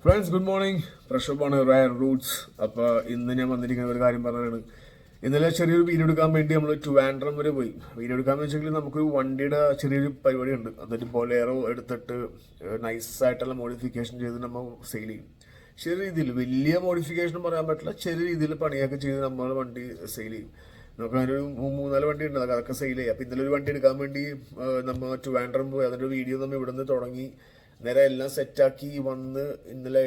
Friends good morning. പ്രഷപ്പാണ് rare roots. അപ്പോൾ ഇന്ന് ഞാൻ വന്നിരിക്കുന്ന ഒരു കാര്യം പറഞ്ഞതാണ്. ഇന്നലെ ചെറിയൊരു വീഡിയോ എടുക്കാൻ വേണ്ടി നമ്മൾ ട്രിവാൻഡ്രം വരെ പോയി. വീഡിയോ എടുക്കാമെന്ന് വെച്ചെങ്കിൽ നമുക്കൊരു വണ്ടിയുടെ ചെറിയൊരു പരിപാടി ഉണ്ട്. അതൊരു ബൊലേറോ എടുത്തിട്ട് നൈസായിട്ടുള്ള മോഡിഫിക്കേഷൻ ചെയ്ത് നമ്മൾ സെയിൽ ചെയ്യും. ചെറിയ രീതിയിൽ, വലിയ മോഡിഫിക്കേഷൻ പറയാൻ പറ്റില്ല, ചെറിയ രീതിയിൽ പണിയൊക്കെ ചെയ്ത് നമ്മൾ വണ്ടി സെയിൽ ചെയ്യും. നമുക്ക് അതിനൊരു 3-4 വണ്ടി ഉണ്ട്, അതൊക്കെ സെയിൽ ചെയ്യാം. അപ്പോൾ ഇന്നലെ ഒരു വണ്ടി എടുക്കാൻ വേണ്ടി നമ്മൾ ട്രിവാൻഡ്രം പോയി. അതിൻ്റെ വീഡിയോ നമ്മൾ ഇവിടെ നിന്ന് തുടങ്ങി നേരെ എല്ലാം സെറ്റാക്കി വന്ന് ഇന്നലെ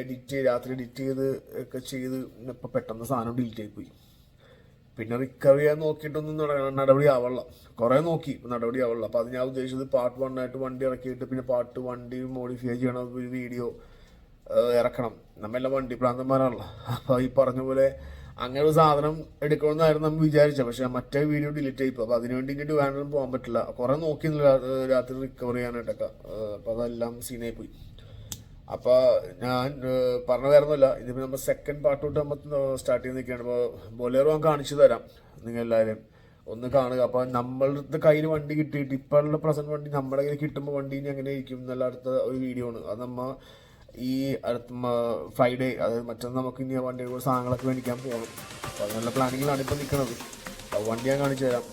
രാത്രി എഡിറ്റ് ചെയ്ത് ഒക്കെ ചെയ്ത് ഇപ്പം പെട്ടെന്ന് സാധനം ഡിലീറ്റ് ആയിപ്പോയി. പിന്നെ റിക്കവർ ചെയ്യാൻ നോക്കിയിട്ടൊന്നും നടപടി ആവള്ള. കുറേ നോക്കി, നടപടി ആവള്ള. അപ്പോൾ അത് ഞാൻ ഉദ്ദേശിച്ചത് പാർട്ട് 1 ആയിട്ട് വണ്ടി ഇറക്കിയിട്ട് പിന്നെ പാർട്ട് വണ്ടി മോഡിഫൈ ചെയ്യണം, ഒരു വീഡിയോ ഇറക്കണം. നമ്മളെല്ലാം വണ്ടി പ്രാന്തന്മാരാണല്ലോ. അപ്പോൾ ഈ പറഞ്ഞ പോലെ അങ്ങനെ ഒരു സാധനം എടുക്കണമെന്നായിരുന്നു നമ്മൾ വിചാരിച്ചത്. പക്ഷേ മറ്റേ വീഡിയോ ഡിലീറ്റ് ആയിപ്പോൾ. അപ്പോൾ അതിനുവേണ്ടി ഇനി വേണം പോകാൻ പറ്റില്ല. കുറേ നോക്കി രാത്രി റിക്കവർ ചെയ്യാനായിട്ടൊക്കെ. അപ്പോൾ അതെല്ലാം സീനായി പോയി. അപ്പോൾ ഞാൻ പറഞ്ഞ വേറൊന്നുമില്ല, ഇതിപ്പോൾ നമ്മൾ സെക്കൻഡ് പാർട്ട് തൊട്ട് നമ്മൾ സ്റ്റാർട്ട് ചെയ്ത് നിൽക്കുകയാണ്. അപ്പോൾ ബൊലേറോ ഞാൻ കാണിച്ചു തരാം, നിങ്ങൾ എല്ലാവരും ഒന്ന് കാണുക. അപ്പോൾ നമ്മളുടെ കയ്യിൽ വണ്ടി കിട്ടിയിട്ട് ഇപ്പോഴുള്ള പ്രസന്റ് വണ്ടി നമ്മുടെ കയ്യിൽ കിട്ടുമ്പോൾ വണ്ടി ഇനി എങ്ങനെ ഇരിക്കും എന്നുള്ള അടുത്ത ഒരു വീഡിയോ ആണ്. അത് നമ്മൾ ഈ അടുത്ത ഫ്രൈഡേ, അതായത് മറ്റൊന്ന് നമുക്ക് ഇനി വണ്ടിയുടെ കൂടെ സാധനങ്ങളൊക്കെ മേടിക്കാൻ പോകണം. അപ്പോൾ അതിനുള്ള പ്ലാനിങ്ങിലാണ് ഇപ്പോൾ നിൽക്കുന്നത്. അപ്പോൾ വണ്ടി ഞാൻ കാണിച്ചു തരാം.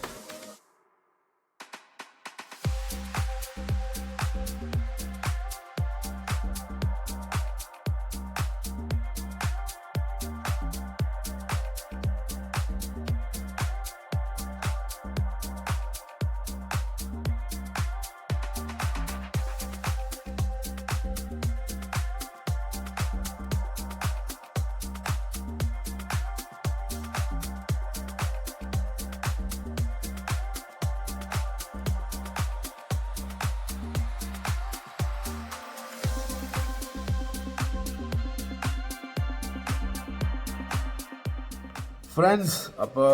ഫ്രണ്ട്സ്, അപ്പോൾ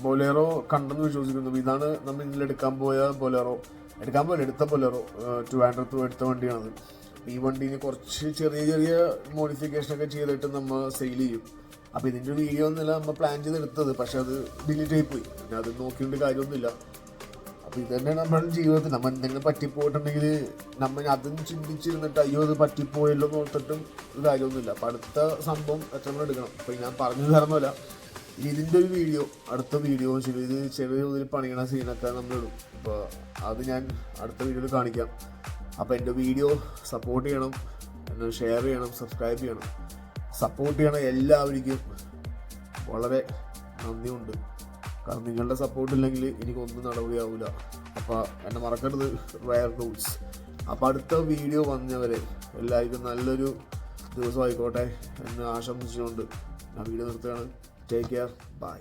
ബൊലേറോ കണ്ടെന്ന് വിശ്വസിക്കുന്നു. ഇതാണ് നമ്മൾ ഇന്നലെ എടുത്ത ബൊലേറോ ട്രിവാൻഡ്രത്ത് എടുത്ത വണ്ടിയാണത്. ഈ വണ്ടീന് കുറച്ച് ചെറിയ മോഡിഫിക്കേഷനൊക്കെ ചെയ്തിട്ട് നമ്മൾ സെയിൽ ചെയ്യും. അപ്പോൾ ഇതിൻ്റെ വീഡിയോ ഒന്നുമില്ല നമ്മൾ പ്ലാൻ ചെയ്തെടുത്തത്, പക്ഷെ അത് ഡിലീറ്റ് ആയിപ്പോയി. പിന്നെ അത് നോക്കിയിട്ട് കാര്യമൊന്നുമില്ല. അപ്പോൾ ഇത് തന്നെ നമ്മുടെ ജീവിതത്തിൽ നമ്മൾ എന്തെങ്കിലും പറ്റിപ്പോയിട്ടുണ്ടെങ്കിൽ നമ്മൾ അതും ചിന്തിച്ചിരുന്നിട്ട് അയ്യോ അത് പറ്റിപ്പോയല്ലോ എന്ന് ഓർത്തിട്ടും കാര്യമൊന്നുമില്ല. അപ്പോൾ അടുത്ത സംഭവം എത്ര എടുക്കണം. അപ്പോൾ ഞാൻ പറഞ്ഞു തരുന്നില്ല, ഇതിൻ്റെ ഒരു വീഡിയോ, അടുത്ത വീഡിയോ ശരി, ഇത് ചെറിയ തോതിൽ പണിയണ സീനൊക്കെ നമ്മളിടും. അപ്പോൾ അത് ഞാൻ അടുത്ത വീഡിയോയിൽ കാണിക്കാം. അപ്പോൾ എൻ്റെ വീഡിയോ സപ്പോർട്ട് ചെയ്യണം, എന്നെ ഷെയർ ചെയ്യണം, സബ്സ്ക്രൈബ് ചെയ്യണം. സപ്പോർട്ട് ചെയ്യണ എല്ലാവർക്കും വളരെ നന്ദിയുണ്ട്. കാരണം നിങ്ങളുടെ സപ്പോർട്ടില്ലെങ്കിൽ എനിക്കൊന്നും നടപടിയാവില്ല. അപ്പോൾ എന്നെ മറക്കരുത്, റയർ റൂട്ട്സ്. അപ്പോൾ അടുത്ത വീഡിയോ വന്നവരെ എല്ലാവർക്കും നല്ലൊരു ദിവസം ആയിക്കോട്ടെ എന്ന് ആശംസിച്ചുകൊണ്ട് ഞാൻ വീഡിയോ നിർത്തുകയാണ്. Take care. Bye.